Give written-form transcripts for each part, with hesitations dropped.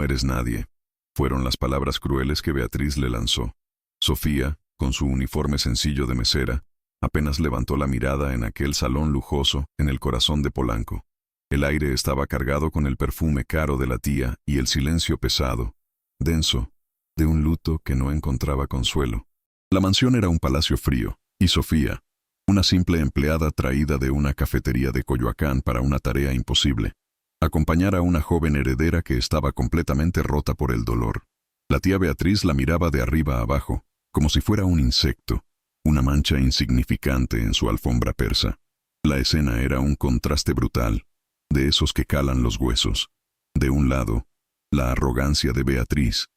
eres nadie, fueron las palabras crueles que Beatriz le lanzó. Sofía, con su uniforme sencillo de mesera, apenas levantó la mirada en aquel salón lujoso en el corazón de Polanco. El aire estaba cargado con el perfume caro de la tía y el silencio pesado, denso, de un luto que no encontraba consuelo. La mansión era un palacio frío, y Sofía, una simple empleada traída de una cafetería de Coyoacán para una tarea imposible, acompañar a una joven heredera que estaba completamente rota por el dolor. La tía Beatriz la miraba de arriba a abajo, como si fuera un insecto, una mancha insignificante en su alfombra persa. La escena era un contraste brutal, de esos que calan los huesos. De un lado, la arrogancia de Beatriz,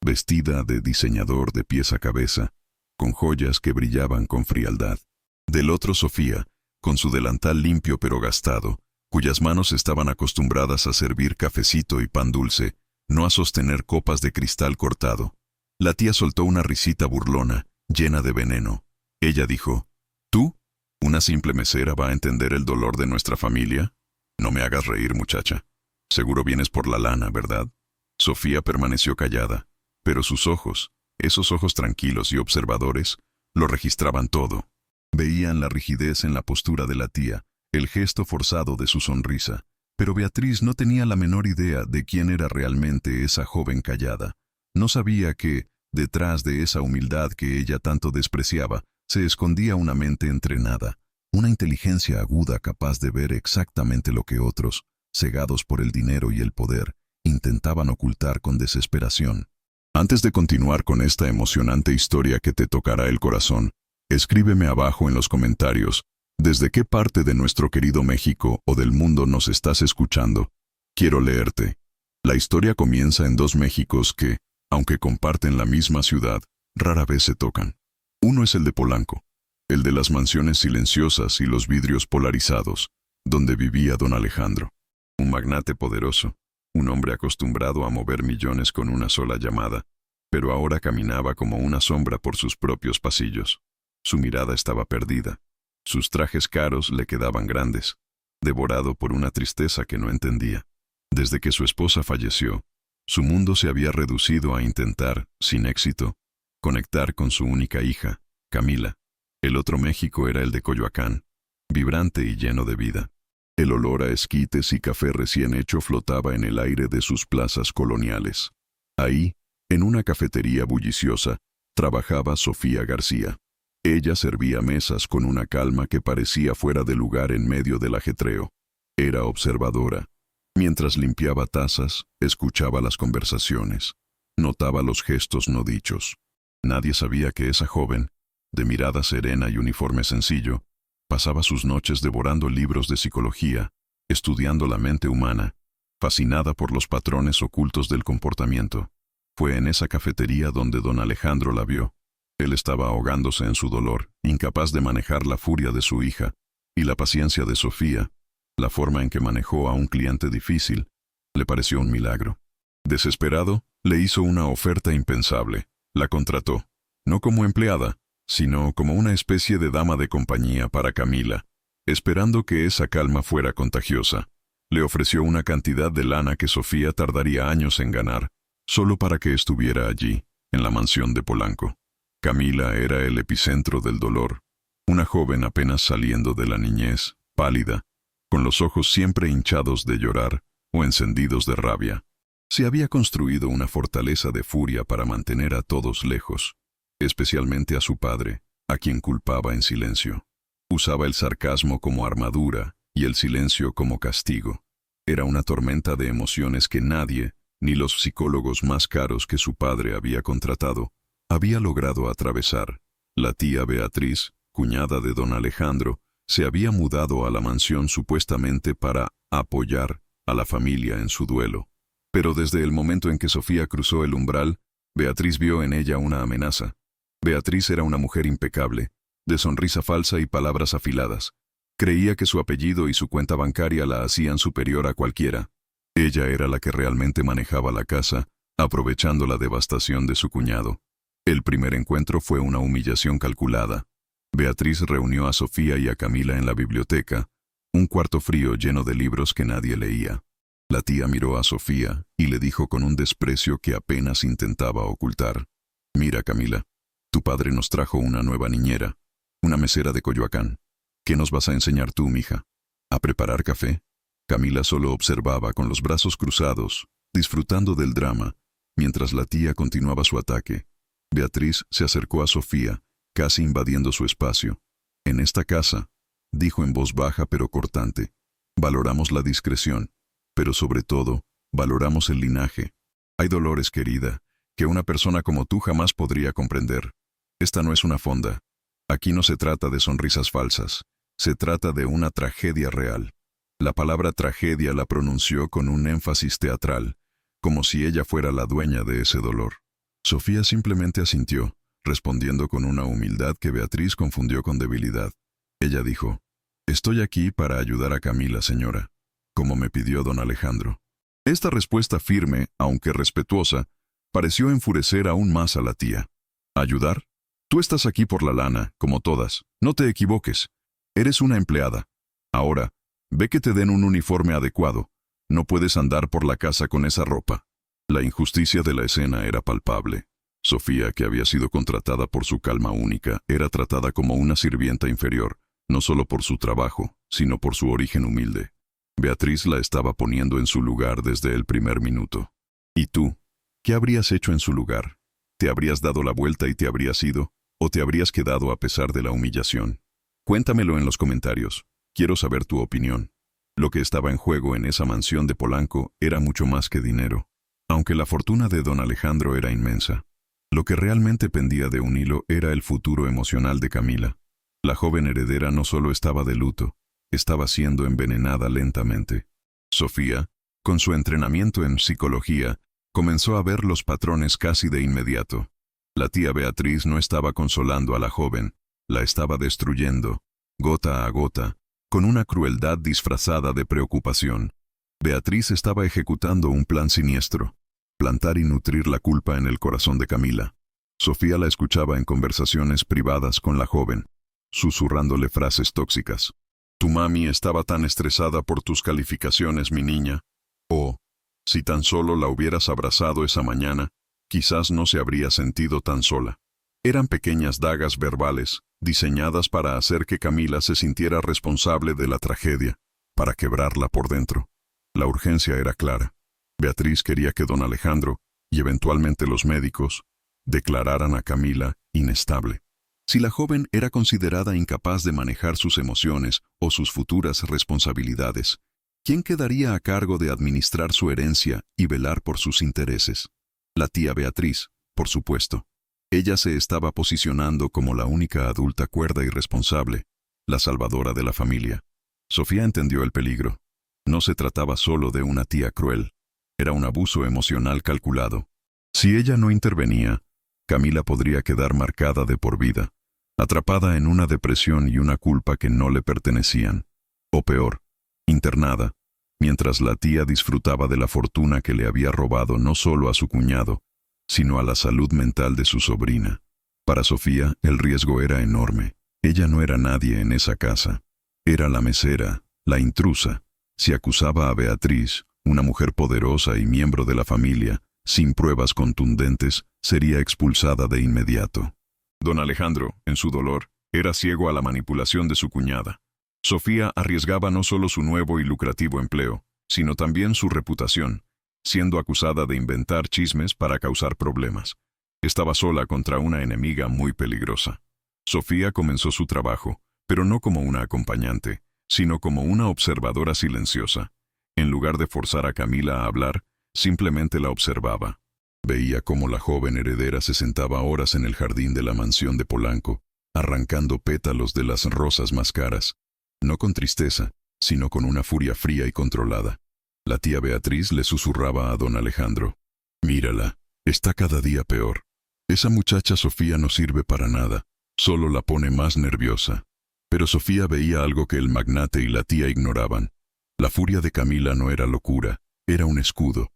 vestida de diseñador de pies a cabeza, con joyas que brillaban con frialdad. Del otro Sofía, con su delantal limpio pero gastado, cuyas manos estaban acostumbradas a servir cafecito y pan dulce, no a sostener copas de cristal cortado. La tía soltó una risita burlona, llena de veneno. Ella dijo, ¿tú, una simple mesera, va a entender el dolor de nuestra familia? No me hagas reír, muchacha. Seguro vienes por la lana, ¿verdad? Sofía permaneció callada, pero sus ojos, esos ojos tranquilos y observadores, lo registraban todo. Veían la rigidez en la postura de la tía, el gesto forzado de su sonrisa, pero Beatriz no tenía la menor idea de quién era realmente esa joven callada. No sabía que, detrás de esa humildad que ella tanto despreciaba, se escondía una mente entrenada, una inteligencia aguda capaz de ver exactamente lo que otros, cegados por el dinero y el poder, intentaban ocultar con desesperación. Antes de continuar con esta emocionante historia que te tocará el corazón, escríbeme abajo en los comentarios desde qué parte de nuestro querido México o del mundo nos estás escuchando. Quiero leerte. La historia comienza en dos Méxicos que, aunque comparten la misma ciudad, rara vez se tocan. Uno es el de Polanco, el de las mansiones silenciosas y los vidrios polarizados, donde vivía don Alejandro. Un magnate poderoso, un hombre acostumbrado a mover millones con una sola llamada, pero ahora caminaba como una sombra por sus propios pasillos. Su mirada estaba perdida. Sus trajes caros le quedaban grandes, devorado por una tristeza que no entendía. Desde que su esposa falleció, su mundo se había reducido a intentar, sin éxito, conectar con su única hija, Camila. El otro México era el de Coyoacán, vibrante y lleno de vida. El olor a esquites y café recién hecho flotaba en el aire de sus plazas coloniales. Ahí, en una cafetería bulliciosa, trabajaba Sofía García. Ella servía mesas con una calma que parecía fuera de lugar en medio del ajetreo. Era observadora. Mientras limpiaba tazas, escuchaba las conversaciones. Notaba los gestos no dichos. Nadie sabía que esa joven, de mirada serena y uniforme sencillo, pasaba sus noches devorando libros de psicología, estudiando la mente humana, fascinada por los patrones ocultos del comportamiento. Fue en esa cafetería donde don Alejandro la vio. Él estaba ahogándose en su dolor, incapaz de manejar la furia de su hija, y la paciencia de Sofía, la forma en que manejó a un cliente difícil, le pareció un milagro. Desesperado, le hizo una oferta impensable. La contrató, no como empleada, sino como una especie de dama de compañía para Camila. Esperando que esa calma fuera contagiosa, le ofreció una cantidad de lana que Sofía tardaría años en ganar, solo para que estuviera allí, en la mansión de Polanco. Camila era el epicentro del dolor, una joven apenas saliendo de la niñez, pálida, con los ojos siempre hinchados de llorar o encendidos de rabia. Se había construido una fortaleza de furia para mantener a todos lejos, especialmente a su padre, a quien culpaba en silencio. Usaba el sarcasmo como armadura y el silencio como castigo. Era una tormenta de emociones que nadie, ni los psicólogos más caros que su padre había contratado, había logrado atravesar. La tía Beatriz, cuñada de don Alejandro, se había mudado a la mansión supuestamente para apoyar a la familia en su duelo. Pero desde el momento en que Sofía cruzó el umbral, Beatriz vio en ella una amenaza. Beatriz era una mujer impecable, de sonrisa falsa y palabras afiladas. Creía que su apellido y su cuenta bancaria la hacían superior a cualquiera. Ella era la que realmente manejaba la casa, aprovechando la devastación de su cuñado. El primer encuentro fue una humillación calculada. Beatriz reunió a Sofía y a Camila en la biblioteca, un cuarto frío lleno de libros que nadie leía. La tía miró a Sofía y le dijo con un desprecio que apenas intentaba ocultar: «Mira, Camila, tu padre nos trajo una nueva niñera, una mesera de Coyoacán. ¿Qué nos vas a enseñar tú, mija? ¿A preparar café?». Camila solo observaba con los brazos cruzados, disfrutando del drama, mientras la tía continuaba su ataque. Beatriz se acercó a Sofía, casi invadiendo su espacio. «En esta casa», dijo en voz baja pero cortante, «valoramos la discreción, pero sobre todo, valoramos el linaje. Hay dolores, querida, que una persona como tú jamás podría comprender. Esta no es una fonda. Aquí no se trata de sonrisas falsas. Se trata de una tragedia real». La palabra tragedia la pronunció con un énfasis teatral, como si ella fuera la dueña de ese dolor. Sofía simplemente asintió, respondiendo con una humildad que Beatriz confundió con debilidad. Ella dijo: «Estoy aquí para ayudar a Camila, señora, como me pidió don Alejandro». Esta respuesta firme, aunque respetuosa, pareció enfurecer aún más a la tía. «¿Ayudar? Tú estás aquí por la lana, como todas. No te equivoques. Eres una empleada. Ahora, ve que te den un uniforme adecuado. No puedes andar por la casa con esa ropa». La injusticia de la escena era palpable. Sofía, que había sido contratada por su calma única, era tratada como una sirvienta inferior, no solo por su trabajo, sino por su origen humilde. Beatriz la estaba poniendo en su lugar desde el primer minuto. ¿Y tú? ¿Qué habrías hecho en su lugar? ¿Te habrías dado la vuelta y te habrías ido? ¿O te habrías quedado a pesar de la humillación? Cuéntamelo en los comentarios. Quiero saber tu opinión. Lo que estaba en juego en esa mansión de Polanco era mucho más que dinero. Aunque la fortuna de don Alejandro era inmensa, lo que realmente pendía de un hilo era el futuro emocional de Camila. La joven heredera no solo estaba de luto, estaba siendo envenenada lentamente. Sofía, con su entrenamiento en psicología, comenzó a ver los patrones casi de inmediato. La tía Beatriz no estaba consolando a la joven, la estaba destruyendo, gota a gota, con una crueldad disfrazada de preocupación. Beatriz estaba ejecutando un plan siniestro: plantar y nutrir la culpa en el corazón de Camila. Sofía la escuchaba en conversaciones privadas con la joven, susurrándole frases tóxicas. «Tu mami estaba tan estresada por tus calificaciones, mi niña. Oh, si tan solo la hubieras abrazado esa mañana, quizás no se habría sentido tan sola». Eran pequeñas dagas verbales, diseñadas para hacer que Camila se sintiera responsable de la tragedia, para quebrarla por dentro. La urgencia era clara. Beatriz quería que don Alejandro, y eventualmente los médicos, declararan a Camila inestable. Si la joven era considerada incapaz de manejar sus emociones o sus futuras responsabilidades, ¿quién quedaría a cargo de administrar su herencia y velar por sus intereses? La tía Beatriz, por supuesto. Ella se estaba posicionando como la única adulta cuerda y responsable, la salvadora de la familia. Sofía entendió el peligro. No se trataba solo de una tía cruel. Era un abuso emocional calculado. Si ella no intervenía, Camila podría quedar marcada de por vida, atrapada en una depresión y una culpa que no le pertenecían. O peor, internada, mientras la tía disfrutaba de la fortuna que le había robado no solo a su cuñado, sino a la salud mental de su sobrina. Para Sofía, el riesgo era enorme. Ella no era nadie en esa casa. Era la mesera, la intrusa. Si acusaba a Beatriz, una mujer poderosa y miembro de la familia, sin pruebas contundentes, sería expulsada de inmediato. Don Alejandro, en su dolor, era ciego a la manipulación de su cuñada. Sofía arriesgaba no solo su nuevo y lucrativo empleo, sino también su reputación, siendo acusada de inventar chismes para causar problemas. Estaba sola contra una enemiga muy peligrosa. Sofía comenzó su trabajo, pero no como una acompañante, sino como una observadora silenciosa. En lugar de forzar a Camila a hablar, simplemente la observaba. Veía cómo la joven heredera se sentaba horas en el jardín de la mansión de Polanco, arrancando pétalos de las rosas más caras, no con tristeza, sino con una furia fría y controlada. La tía Beatriz le susurraba a don Alejandro: «Mírala, está cada día peor. Esa muchacha Sofía no sirve para nada, solo la pone más nerviosa». Pero Sofía veía algo que el magnate y la tía ignoraban. La furia de Camila no era locura, era un escudo.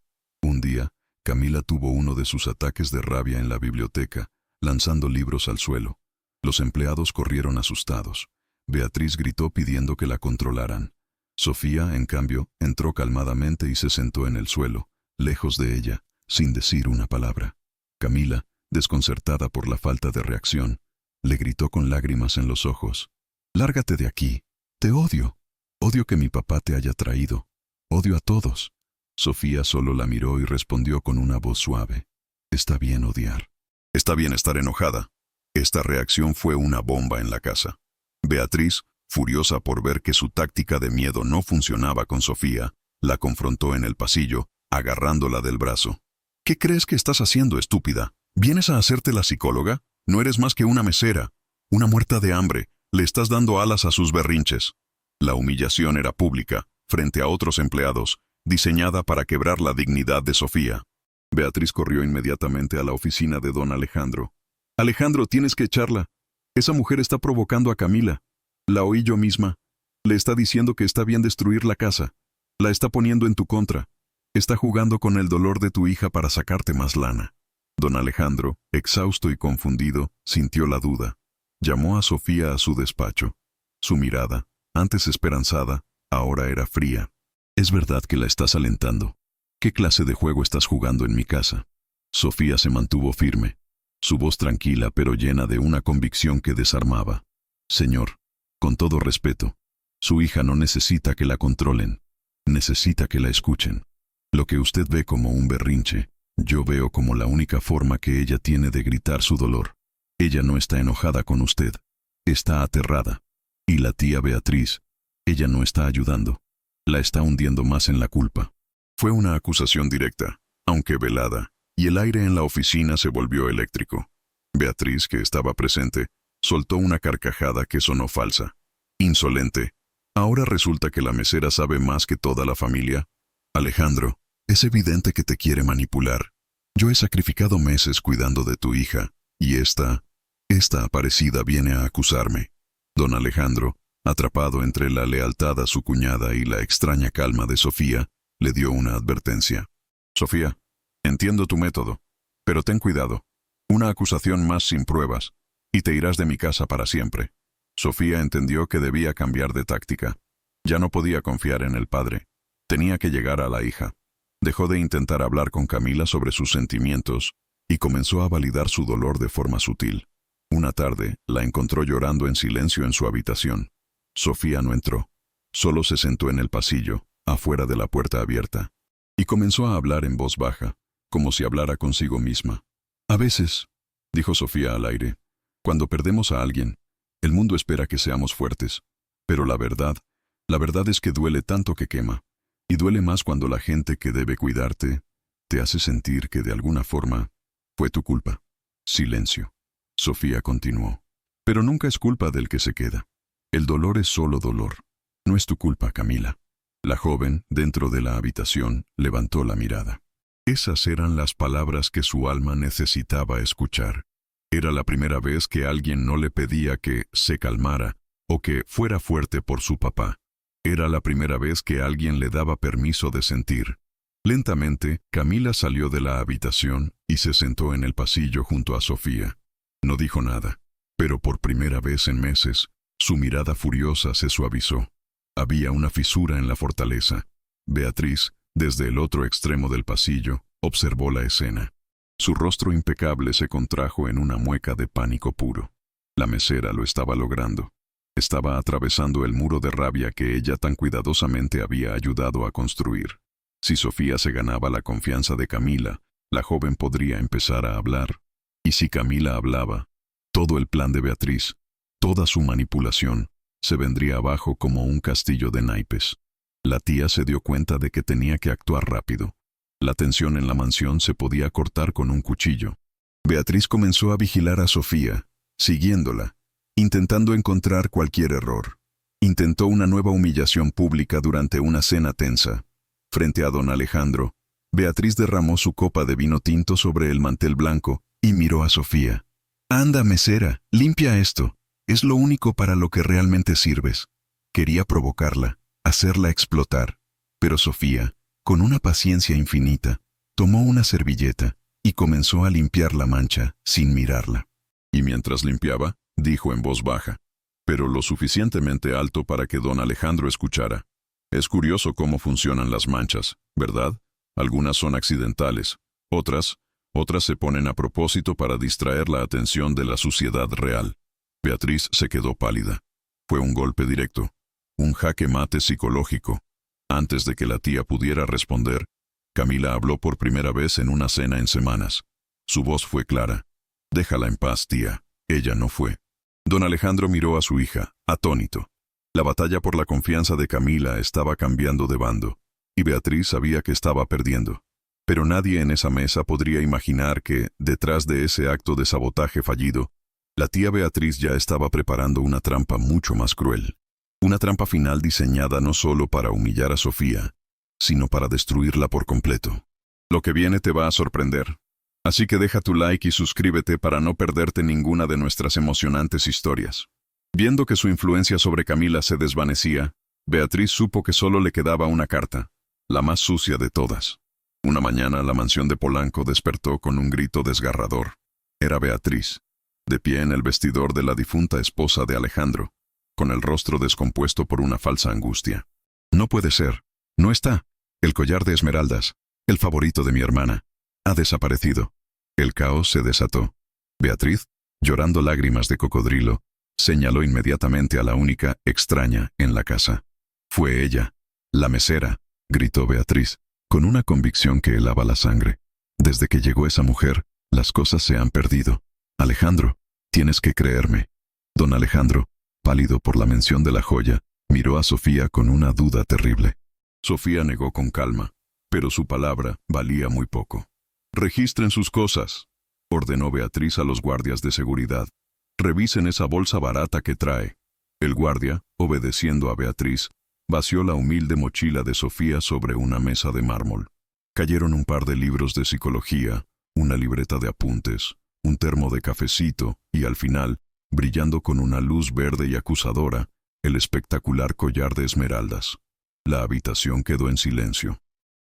Un día, Camila tuvo uno de sus ataques de rabia en la biblioteca, lanzando libros al suelo. Los empleados corrieron asustados. Beatriz gritó pidiendo que la controlaran. Sofía, en cambio, entró calmadamente y se sentó en el suelo, lejos de ella, sin decir una palabra. Camila, desconcertada por la falta de reacción, le gritó con lágrimas en los ojos: «Lárgate de aquí. Te odio. Odio que mi papá te haya traído. Odio a todos». Sofía solo la miró y respondió con una voz suave: «Está bien odiar. Está bien estar enojada». Esta reacción fue una bomba en la casa. Beatriz, furiosa por ver que su táctica de miedo no funcionaba con Sofía, la confrontó en el pasillo, agarrándola del brazo. «¿Qué crees que estás haciendo, estúpida? ¿Vienes a hacerte la psicóloga? No eres más que una mesera, una muerta de hambre. Le estás dando alas a sus berrinches». La humillación era pública, frente a otros empleados, diseñada para quebrar la dignidad de Sofía. Beatriz corrió inmediatamente a la oficina de don Alejandro. «Alejandro, tienes que echarla. Esa mujer está provocando a Camila. La oí yo misma. Le está diciendo que está bien destruir la casa. La está poniendo en tu contra. Está jugando con el dolor de tu hija para sacarte más lana». Don Alejandro, exhausto y confundido, sintió la duda. Llamó a Sofía a su despacho. Su mirada, antes esperanzada, ahora era fría. «¿Es verdad que la estás alentando? ¿Qué clase de juego estás jugando en mi casa?» Sofía se mantuvo firme, su voz tranquila pero llena de una convicción que desarmaba. «Señor, con todo respeto, su hija no necesita que la controlen, necesita que la escuchen. Lo que usted ve como un berrinche, yo veo como la única forma que ella tiene de gritar su dolor. Ella no está enojada con usted, está aterrada. Y la tía Beatriz, ella no está ayudando, la está hundiendo más en la culpa». Fue una acusación directa, aunque velada, y el aire en la oficina se volvió eléctrico. Beatriz, que estaba presente, soltó una carcajada que sonó falsa. «Insolente. ¿Ahora resulta que la mesera sabe más que toda la familia? Alejandro, es evidente que te quiere manipular. Yo he sacrificado meses cuidando de tu hija, y esta aparecida viene a acusarme». Don Alejandro, atrapado entre la lealtad a su cuñada y la extraña calma de Sofía, le dio una advertencia. «Sofía, entiendo tu método, pero ten cuidado. Una acusación más sin pruebas, y te irás de mi casa para siempre». Sofía entendió que debía cambiar de táctica. Ya no podía confiar en el padre. Tenía que llegar a la hija. Dejó de intentar hablar con Camila sobre sus sentimientos y comenzó a validar su dolor de forma sutil. Una tarde, la encontró llorando en silencio en su habitación. Sofía no entró. Solo se sentó en el pasillo, afuera de la puerta abierta, y comenzó a hablar en voz baja, como si hablara consigo misma. «A veces», dijo Sofía al aire, «cuando perdemos a alguien, el mundo espera que seamos fuertes. Pero la verdad es que duele tanto que quema, y duele más cuando la gente que debe cuidarte te hace sentir que de alguna forma fue tu culpa». Silencio. Sofía continuó. «Pero nunca es culpa del que se queda. El dolor es solo dolor. No es tu culpa, Camila». La joven, dentro de la habitación, levantó la mirada. Esas eran las palabras que su alma necesitaba escuchar. Era la primera vez que alguien no le pedía que se calmara o que fuera fuerte por su papá. Era la primera vez que alguien le daba permiso de sentir. Lentamente, Camila salió de la habitación y se sentó en el pasillo junto a Sofía. No dijo nada, pero por primera vez en meses, su mirada furiosa se suavizó. Había una fisura en la fortaleza. Beatriz, desde el otro extremo del pasillo, observó la escena. Su rostro impecable se contrajo en una mueca de pánico puro. La mesera lo estaba logrando. Estaba atravesando el muro de rabia que ella tan cuidadosamente había ayudado a construir. Si Sofía se ganaba la confianza de Camila, la joven podría empezar a hablar. Y si Camila hablaba, todo el plan de Beatriz, toda su manipulación, se vendría abajo como un castillo de naipes. La tía se dio cuenta de que tenía que actuar rápido. La tensión en la mansión se podía cortar con un cuchillo. Beatriz comenzó a vigilar a Sofía, siguiéndola, intentando encontrar cualquier error. Intentó una nueva humillación pública durante una cena tensa. Frente a don Alejandro, Beatriz derramó su copa de vino tinto sobre el mantel blanco y miró a Sofía. «Anda, mesera, limpia esto. Es lo único para lo que realmente sirves». Quería provocarla, hacerla explotar. Pero Sofía, con una paciencia infinita, tomó una servilleta y comenzó a limpiar la mancha sin mirarla. Y mientras limpiaba, dijo en voz baja, pero lo suficientemente alto para que don Alejandro escuchara: Es curioso cómo funcionan las manchas, ¿verdad? Algunas son accidentales, otras se ponen a propósito para distraer la atención de la suciedad real. Beatriz se quedó pálida. Fue un golpe directo, un jaque mate psicológico. Antes de que la tía pudiera responder, Camila habló por primera vez en una cena en semanas. Su voz fue clara. «Déjala en paz, tía. Ella no fue». Don Alejandro miró a su hija, atónito. La batalla por la confianza de Camila estaba cambiando de bando, y Beatriz sabía que estaba perdiendo. Pero nadie en esa mesa podría imaginar que, detrás de ese acto de sabotaje fallido, la tía Beatriz ya estaba preparando una trampa mucho más cruel. Una trampa final diseñada no solo para humillar a Sofía, sino para destruirla por completo. Lo que viene te va a sorprender. Así que deja tu like y suscríbete para no perderte ninguna de nuestras emocionantes historias. Viendo que su influencia sobre Camila se desvanecía, Beatriz supo que solo le quedaba una carta, la más sucia de todas. Una mañana la mansión de Polanco despertó con un grito desgarrador. Era Beatriz, de pie en el vestidor de la difunta esposa de Alejandro, con el rostro descompuesto por una falsa angustia. «No puede ser. No está. El collar de esmeraldas, el favorito de mi hermana, ha desaparecido». El caos se desató. Beatriz, llorando lágrimas de cocodrilo, señaló inmediatamente a la única extraña en la casa. «Fue ella, la mesera», gritó Beatriz, con una convicción que helaba la sangre. «Desde que llegó esa mujer, las cosas se han perdido. Alejandro, tienes que creerme». Don Alejandro, pálido por la mención de la joya, miró a Sofía con una duda terrible. Sofía negó con calma, pero su palabra valía muy poco. «Registren sus cosas», ordenó Beatriz a los guardias de seguridad. «Revisen esa bolsa barata que trae». El guardia, obedeciendo a Beatriz, vació la humilde mochila de Sofía sobre una mesa de mármol. Cayeron un par de libros de psicología, una libreta de apuntes, un termo de cafecito y, al final, brillando con una luz verde y acusadora, el espectacular collar de esmeraldas. La habitación quedó en silencio.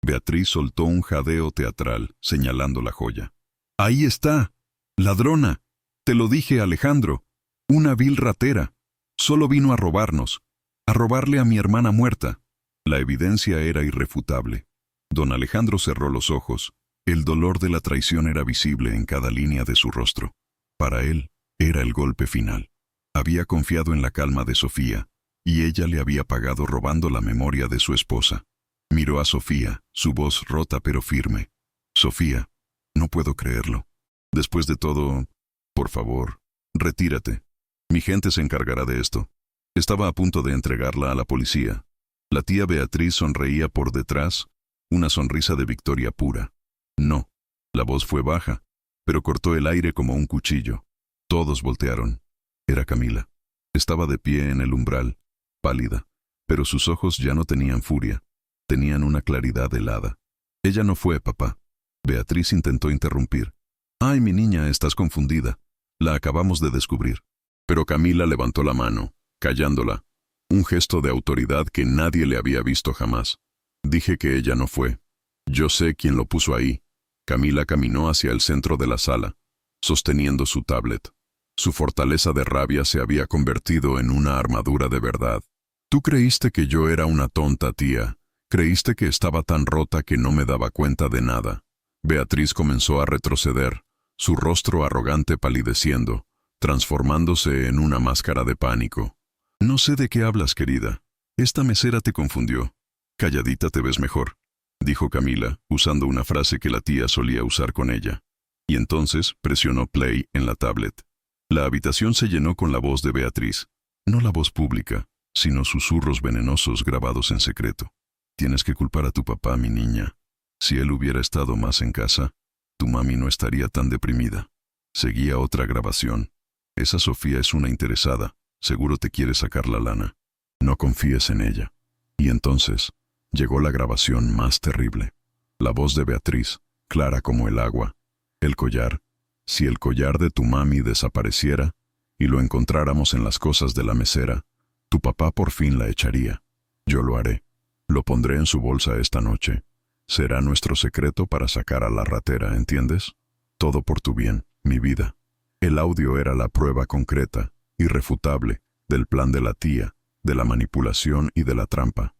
Beatriz soltó un jadeo teatral, señalando la joya. «Ahí está. Ladrona. Te lo dije, Alejandro. Una vil ratera. Solo vino a robarnos. A robarle a mi hermana muerta». La evidencia era irrefutable. Don Alejandro cerró los ojos. El dolor de la traición era visible en cada línea de su rostro. Para él, era el golpe final. Había confiado en la calma de Sofía, y ella le había pagado robando la memoria de su esposa. Miró a Sofía, su voz rota pero firme. «Sofía, no puedo creerlo. Después de todo, por favor, retírate. Mi gente se encargará de esto». Estaba a punto de entregarla a la policía. La tía Beatriz sonreía por detrás, una sonrisa de victoria pura. «No». La voz fue baja, pero cortó el aire como un cuchillo. Todos voltearon. Era Camila. Estaba de pie en el umbral, pálida, pero sus ojos ya no tenían furia. Tenían una claridad helada. «Ella no fue, papá». Beatriz intentó interrumpir. «Ay, mi niña, estás confundida. La acabamos de descubrir». Pero Camila levantó la mano, callándola. Un gesto de autoridad que nadie le había visto jamás. «Dije que ella no fue. Yo sé quién lo puso ahí». Camila caminó hacia el centro de la sala, sosteniendo su tablet. Su fortaleza de rabia se había convertido en una armadura de verdad. «Tú creíste que yo era una tonta, tía. Creíste que estaba tan rota que no me daba cuenta de nada». Beatriz comenzó a retroceder, su rostro arrogante palideciendo, transformándose en una máscara de pánico. «No sé de qué hablas, querida. Esta mesera te confundió. Calladita te ves mejor», dijo Camila, usando una frase que la tía solía usar con ella. Y entonces presionó play en la tablet. La habitación se llenó con la voz de Beatriz. No la voz pública, sino susurros venenosos grabados en secreto. «Tienes que culpar a tu papá, mi niña. Si él hubiera estado más en casa, tu mami no estaría tan deprimida». Seguía otra grabación. «Esa Sofía es una interesada. Seguro te quiere sacar la lana. No confíes en ella». Y entonces llegó la grabación más terrible. La voz de Beatriz, clara como el agua. «El collar. Si el collar de tu mami desapareciera y lo encontráramos en las cosas de la mesera, tu papá por fin la echaría. Yo lo haré. Lo pondré en su bolsa esta noche. Será nuestro secreto para sacar a la ratera, ¿entiendes? Todo por tu bien, mi vida». El audio era la prueba concreta, irrefutable, del plan de la tía, de la manipulación y de la trampa.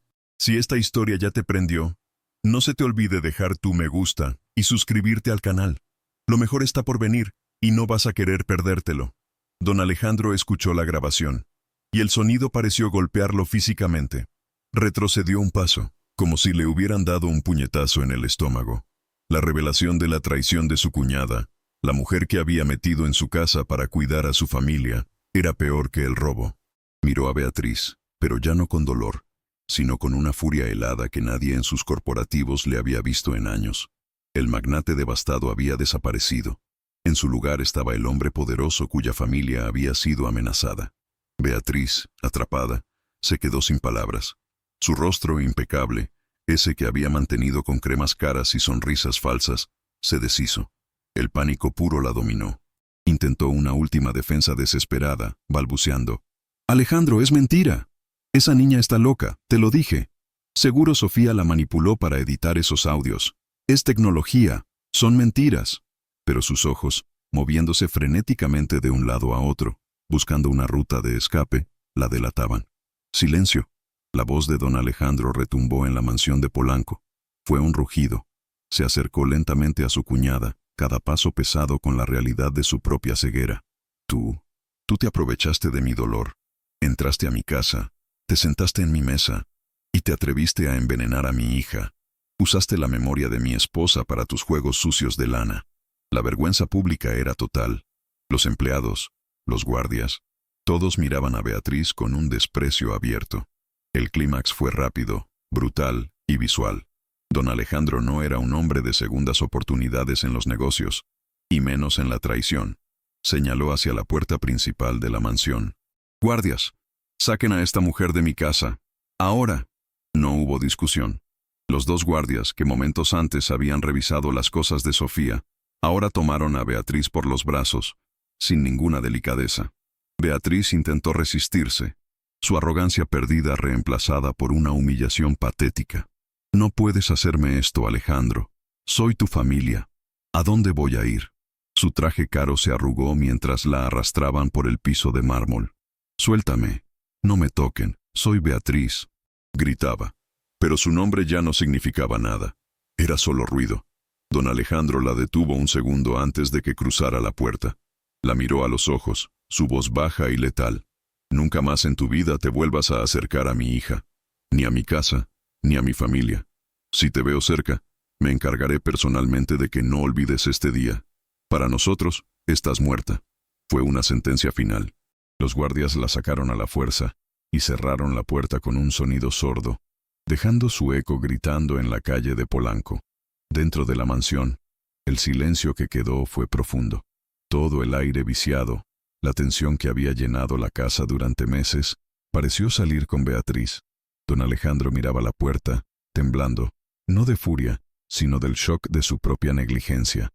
Si esta historia ya te prendió, no se te olvide dejar tu me gusta y suscribirte al canal. Lo mejor está por venir y no vas a querer perdértelo. Don Alejandro escuchó la grabación y el sonido pareció golpearlo físicamente. Retrocedió un paso, como si le hubieran dado un puñetazo en el estómago. La revelación de la traición de su cuñada, la mujer que había metido en su casa para cuidar a su familia, era peor que el robo. Miró a Beatriz, pero ya no con dolor, sino con una furia helada que nadie en sus corporativos le había visto en años. El magnate devastado había desaparecido. En su lugar estaba el hombre poderoso cuya familia había sido amenazada. Beatriz, atrapada, se quedó sin palabras. Su rostro impecable, ese que había mantenido con cremas caras y sonrisas falsas, se deshizo. El pánico puro la dominó. Intentó una última defensa desesperada, balbuceando. «Alejandro, es mentira. Esa niña está loca, te lo dije. Seguro Sofía la manipuló para editar esos audios. Es tecnología, son mentiras». Pero sus ojos, moviéndose frenéticamente de un lado a otro, buscando una ruta de escape, la delataban. «Silencio». La voz de don Alejandro retumbó en la mansión de Polanco. Fue un rugido. Se acercó lentamente a su cuñada, cada paso pesado con la realidad de su propia ceguera. Tú te aprovechaste de mi dolor. Entraste a mi casa, te sentaste en mi mesa, y te atreviste a envenenar a mi hija. Usaste la memoria de mi esposa para tus juegos sucios de lana. La vergüenza pública era total. Los empleados, los guardias, todos miraban a Beatriz con un desprecio abierto. El clímax fue rápido, brutal y visual. Don Alejandro no era un hombre de segundas oportunidades en los negocios, y menos en la traición. Señaló hacia la puerta principal de la mansión. «Guardias, saquen a esta mujer de mi casa. Ahora». No hubo discusión. Los dos guardias, que momentos antes habían revisado las cosas de Sofía, ahora tomaron a Beatriz por los brazos, sin ninguna delicadeza. Beatriz intentó resistirse, su arrogancia perdida reemplazada por una humillación patética. «No puedes hacerme esto, Alejandro. Soy tu familia. ¿A dónde voy a ir?» Su traje caro se arrugó mientras la arrastraban por el piso de mármol. «Suéltame. No me toquen. Soy Beatriz», gritaba. Pero su nombre ya no significaba nada. Era solo ruido. Don Alejandro la detuvo un segundo antes de que cruzara la puerta. La miró a los ojos, su voz baja y letal. «Nunca más en tu vida te vuelvas a acercar a mi hija, ni a mi casa, ni a mi familia. Si te veo cerca, me encargaré personalmente de que no olvides este día. Para nosotros, estás muerta». Fue una sentencia final. Los guardias la sacaron a la fuerza y cerraron la puerta con un sonido sordo, dejando su eco gritando en la calle de Polanco. Dentro de la mansión, el silencio que quedó fue profundo. Todo el aire viciado, la tensión que había llenado la casa durante meses, pareció salir con Beatriz. Don Alejandro miraba la puerta, temblando, no de furia, sino del shock de su propia negligencia.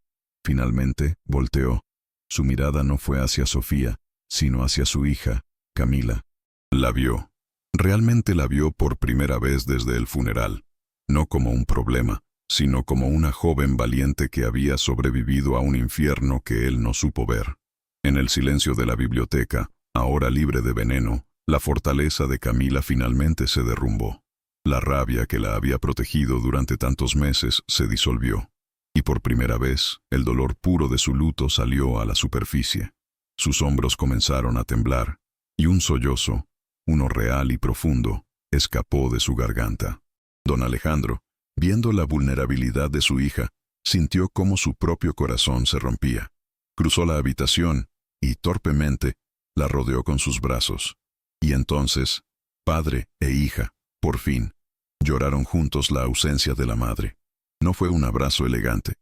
Finalmente, volteó. Su mirada no fue hacia Sofía, sino hacia su hija, Camila. La vio. Realmente la vio por primera vez desde el funeral. No como un problema, sino como una joven valiente que había sobrevivido a un infierno que él no supo ver. En el silencio de la biblioteca, ahora libre de veneno, la fortaleza de Camila finalmente se derrumbó. La rabia que la había protegido durante tantos meses se disolvió, y por primera vez el dolor puro de su luto salió a la superficie. Sus hombros comenzaron a temblar, y un sollozo, uno real y profundo, escapó de su garganta. Don Alejandro, viendo la vulnerabilidad de su hija, sintió cómo su propio corazón se rompía. Cruzó la habitación y, torpemente, la rodeó con sus brazos. Y entonces, padre e hija, por fin, lloraron juntos la ausencia de la madre. No fue un abrazo elegante,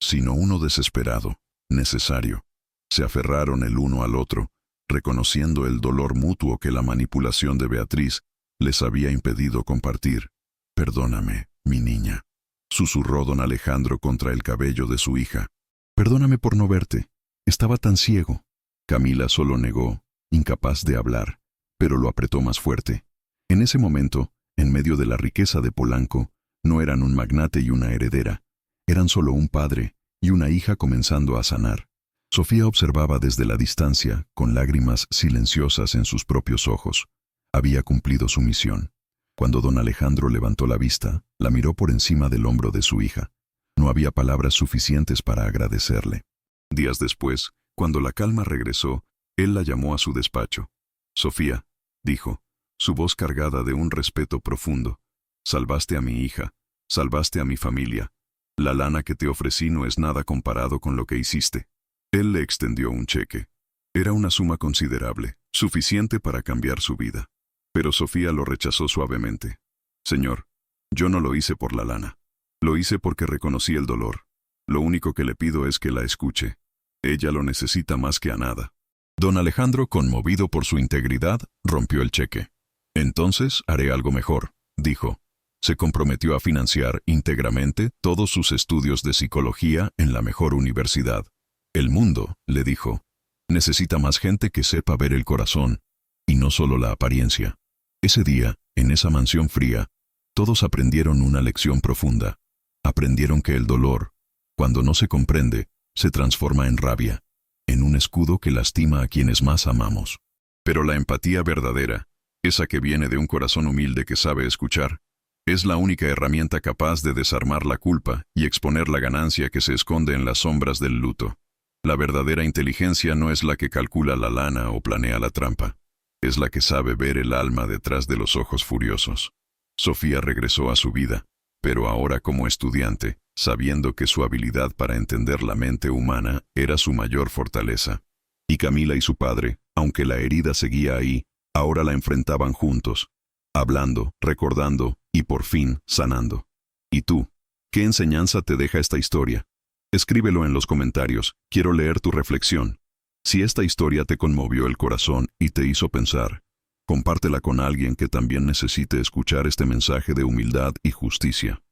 sino uno desesperado, necesario. Se aferraron el uno al otro, reconociendo el dolor mutuo que la manipulación de Beatriz les había impedido compartir. «Perdóname, mi niña», susurró don Alejandro contra el cabello de su hija. «Perdóname por no verte. Estaba tan ciego». Camila solo negó, incapaz de hablar, pero lo apretó más fuerte. En ese momento, en medio de la riqueza de Polanco, no eran un magnate y una heredera. Eran solo un padre y una hija comenzando a sanar. Sofía observaba desde la distancia, con lágrimas silenciosas en sus propios ojos. Había cumplido su misión. Cuando don Alejandro levantó la vista, la miró por encima del hombro de su hija. No había palabras suficientes para agradecerle. Días después, cuando la calma regresó, él la llamó a su despacho. «Sofía», dijo, su voz cargada de un respeto profundo, «salvaste a mi hija, salvaste a mi familia. La lana que te ofrecí no es nada comparado con lo que hiciste». Él le extendió un cheque. Era una suma considerable, suficiente para cambiar su vida. Pero Sofía lo rechazó suavemente. «Señor, yo no lo hice por la lana. Lo hice porque reconocí el dolor. Lo único que le pido es que la escuche. Ella lo necesita más que a nada». Don Alejandro, conmovido por su integridad, rompió el cheque. «Entonces haré algo mejor», dijo. Se comprometió a financiar íntegramente todos sus estudios de psicología en la mejor universidad. «El mundo», le dijo, «necesita más gente que sepa ver el corazón, y no solo la apariencia». Ese día, en esa mansión fría, todos aprendieron una lección profunda. Aprendieron que el dolor, cuando no se comprende, se transforma en rabia, en un escudo que lastima a quienes más amamos. Pero la empatía verdadera, esa que viene de un corazón humilde que sabe escuchar, es la única herramienta capaz de desarmar la culpa y exponer la ganancia que se esconde en las sombras del luto. La verdadera inteligencia no es la que calcula la lana o planea la trampa. Es la que sabe ver el alma detrás de los ojos furiosos. Sofía regresó a su vida, pero ahora como estudiante, sabiendo que su habilidad para entender la mente humana era su mayor fortaleza. Y Camila y su padre, aunque la herida seguía ahí, ahora la enfrentaban juntos, hablando, recordando y por fin sanando. ¿Y tú? ¿Qué enseñanza te deja esta historia? Escríbelo en los comentarios, quiero leer tu reflexión. Si esta historia te conmovió el corazón y te hizo pensar, compártela con alguien que también necesite escuchar este mensaje de humildad y justicia.